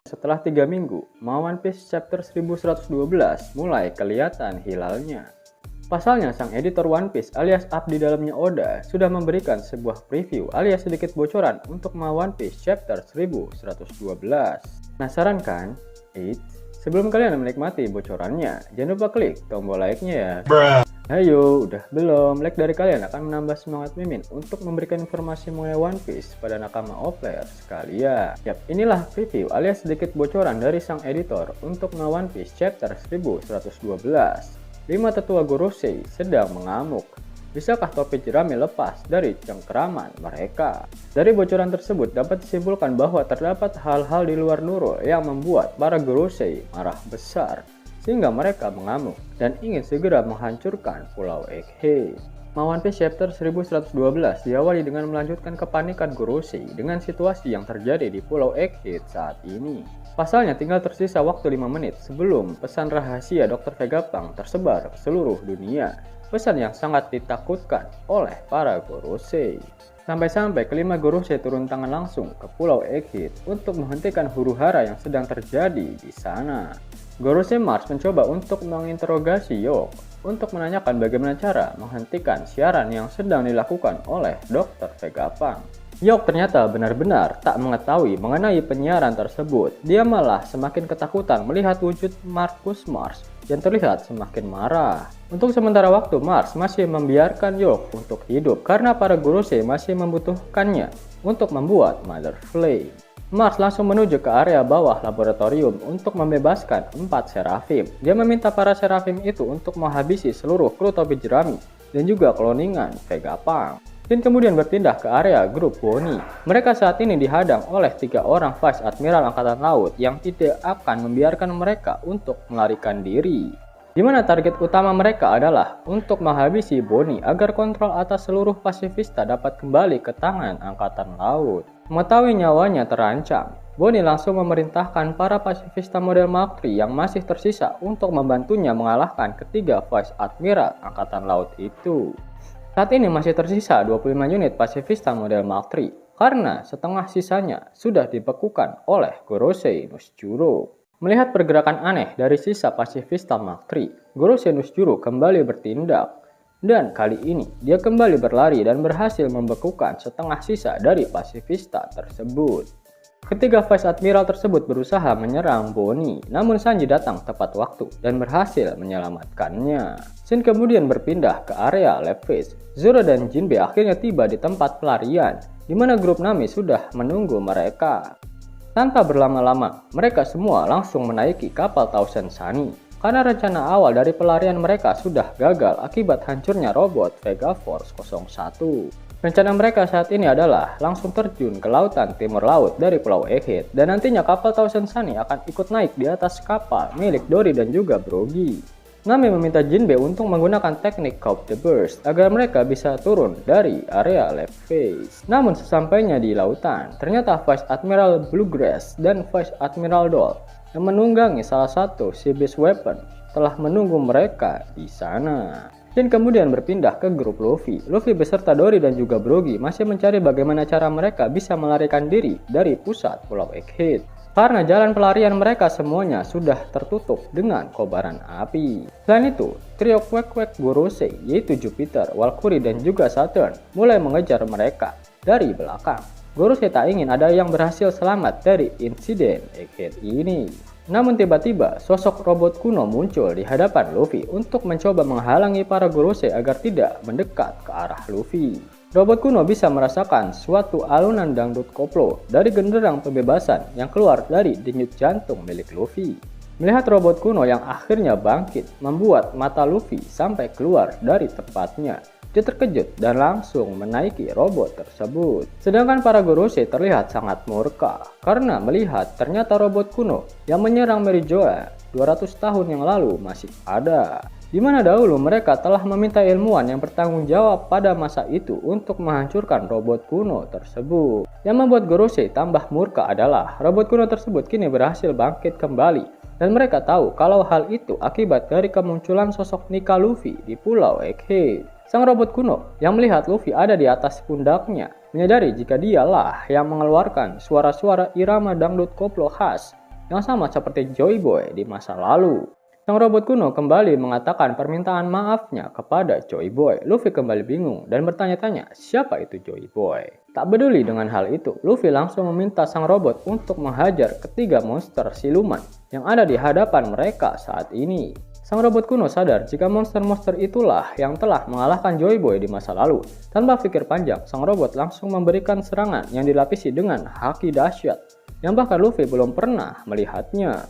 Setelah 3 minggu, One Piece chapter 1112 mulai kelihatan hilalnya. Pasalnya, sang editor One Piece alias abdi dalamnya Oda sudah memberikan sebuah preview alias sedikit bocoran untuk One Piece chapter 1112. Penasaran kan? Sebelum kalian menikmati bocorannya, jangan lupa klik tombol like-nya ya. Ayo, udah belum? Like dari kalian akan menambah semangat Mimin untuk memberikan informasi mengenai One Piece pada nakama O-Player sekalian. Yap, inilah preview alias sedikit bocoran dari sang editor untuk One Piece chapter 1112. 5 tetua Gorosei sedang mengamuk. Bisakah topi jerami lepas dari cengkeraman mereka? Dari bocoran tersebut dapat disimpulkan bahwa terdapat hal-hal di luar Nurul yang membuat para Gorosei marah besar, sehingga mereka mengamuk dan ingin segera menghancurkan Pulau Egghead. One Piece chapter 1112 diawali dengan melanjutkan kepanikan Gorosei dengan situasi yang terjadi di Pulau Egghead saat ini. Pasalnya tinggal tersisa waktu 5 menit sebelum pesan rahasia Dr. Vegapunk tersebar ke seluruh dunia. Pesan yang sangat ditakutkan oleh para Gorosei. Sampai-sampai kelima Gorosei turun tangan langsung ke Pulau Egghead untuk menghentikan huru-hara yang sedang terjadi di sana. Gorosei Mars mencoba untuk menginterogasi Yok untuk menanyakan bagaimana cara menghentikan siaran yang sedang dilakukan oleh Dr. Vegapunk. Yok ternyata benar-benar tak mengetahui mengenai penyiaran tersebut. Dia malah semakin ketakutan melihat wujud Marcus Mars yang terlihat semakin marah. Untuk sementara waktu, Mars masih membiarkan Yok untuk hidup karena para Gorosei masih membutuhkannya untuk membuat Mother Flame. Mars langsung menuju ke area bawah laboratorium untuk membebaskan 4 Seraphim. Dia meminta para Seraphim itu untuk menghabisi seluruh kru topi jerami dan juga kloningan Vegapunk. Dan kemudian berpindah ke area grup Bonnie. Mereka saat ini dihadang oleh 3 orang Vice Admiral Angkatan Laut yang tidak akan membiarkan mereka untuk melarikan diri. Di mana target utama mereka adalah untuk menghabisi Bonnie agar kontrol atas seluruh pasifista dapat kembali ke tangan Angkatan Laut. Mengetahui nyawanya terancam, Bonnie langsung memerintahkan para pasifista model Mark III yang masih tersisa untuk membantunya mengalahkan ketiga Vice Admiral Angkatan Laut itu. Saat ini masih tersisa 25 unit pasifista model Mark III karena setengah sisanya sudah dibekukan oleh Gorosei Nusjuro. Melihat pergerakan aneh dari sisa pasifista Mark III, Gorosei Nusjuro kembali bertindak. Dan kali ini dia kembali berlari dan berhasil membekukan setengah sisa dari pasifista tersebut. Ketiga Vice Admiral tersebut berusaha menyerang Bonnie, namun Sanji datang tepat waktu dan berhasil menyelamatkannya. Shin kemudian berpindah ke area Lab Phase. Zoro dan Jinbe akhirnya tiba di tempat pelarian, di mana grup Nami sudah menunggu mereka. Tanpa berlama-lama, mereka semua langsung menaiki kapal Thousand Sunny. Karena rencana awal dari pelarian mereka sudah gagal akibat hancurnya robot Vega Force 01. Rencana mereka saat ini adalah langsung terjun ke lautan timur laut dari Pulau Egghead, dan nantinya kapal Thousand Sunny akan ikut naik di atas kapal milik Dory dan juga Brogy. Nami meminta Jinbe untuk menggunakan teknik Coupe de Burst agar mereka bisa turun dari area Lab Phase. Namun sesampainya di lautan, ternyata Vice Admiral Bluegrass dan Vice Admiral Doll yang menunggangi salah satu Sea Beast Weapon telah menunggu mereka di sana. Dan kemudian berpindah ke grup Luffy. Luffy beserta Dory dan juga Brogy masih mencari bagaimana cara mereka bisa melarikan diri dari pusat Pulau Egghead. Karena jalan pelarian mereka semuanya sudah tertutup dengan kobaran api. Selain itu, trio Quack Gorosei yaitu Jupiter, Valkyrie dan juga Saturn mulai mengejar mereka dari belakang. Gorosei tak ingin ada yang berhasil selamat dari insiden Egghead ini. Namun tiba-tiba sosok robot kuno muncul di hadapan Luffy untuk mencoba menghalangi para Gorosei agar tidak mendekat ke arah Luffy. Robot kuno bisa merasakan suatu alunan dangdut koplo dari genderang pembebasan yang keluar dari denyut jantung milik Luffy. Melihat robot kuno yang akhirnya bangkit membuat mata Luffy sampai keluar dari tempatnya. Dia terkejut dan langsung menaiki robot tersebut. Sedangkan para Gorosei terlihat sangat murka karena melihat ternyata robot kuno yang menyerang Merijoa 200 tahun yang lalu masih ada. Di mana dahulu mereka telah meminta ilmuwan yang bertanggung jawab pada masa itu untuk menghancurkan robot kuno tersebut. Yang membuat Gorosei tambah murka adalah robot kuno tersebut kini berhasil bangkit kembali. Dan mereka tahu kalau hal itu akibat dari kemunculan sosok Nika Luffy di Pulau Egghead. Sang robot kuno yang melihat Luffy ada di atas pundaknya menyadari jika dialah yang mengeluarkan suara-suara irama dangdut koplo khas yang sama seperti Joy Boy di masa lalu. Sang robot kuno kembali mengatakan permintaan maafnya kepada Joy Boy. Luffy kembali bingung dan bertanya-tanya siapa itu Joy Boy. Tak peduli dengan hal itu, Luffy langsung meminta sang robot untuk menghajar ketiga monster siluman yang ada di hadapan mereka saat ini. Sang robot kuno sadar jika monster-monster itulah yang telah mengalahkan Joy Boy di masa lalu. Tanpa pikir panjang, sang robot langsung memberikan serangan yang dilapisi dengan haki dahsyat yang bahkan Luffy belum pernah melihatnya.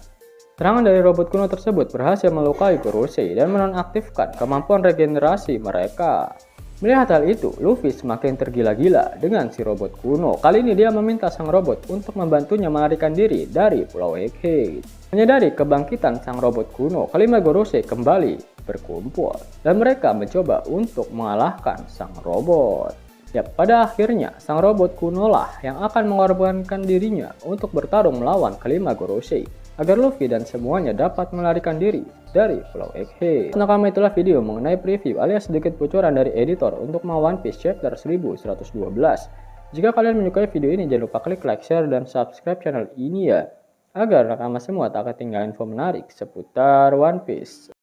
Serangan dari robot kuno tersebut berhasil melukai Gorosei dan menonaktifkan kemampuan regenerasi mereka. Melihat hal itu, Luffy semakin tergila-gila dengan si robot kuno. Kali ini dia meminta sang robot untuk membantunya melarikan diri dari Pulau Egghead. Menyadari kebangkitan sang robot kuno, kelima Gorosei kembali berkumpul dan mereka mencoba untuk mengalahkan sang robot. Pada akhirnya sang robot kuno lah yang akan mengorbankan dirinya untuk bertarung melawan kelima Gorosei agar Luffy dan semuanya dapat melarikan diri dari Pulau Egghead. Nah, itulah video mengenai preview alias sedikit bocoran dari editor untuk One Piece chapter 1112. Jika kalian menyukai video ini, jangan lupa klik like, share, dan subscribe channel ini ya, agar nakama semua tak ketinggalan info menarik seputar One Piece.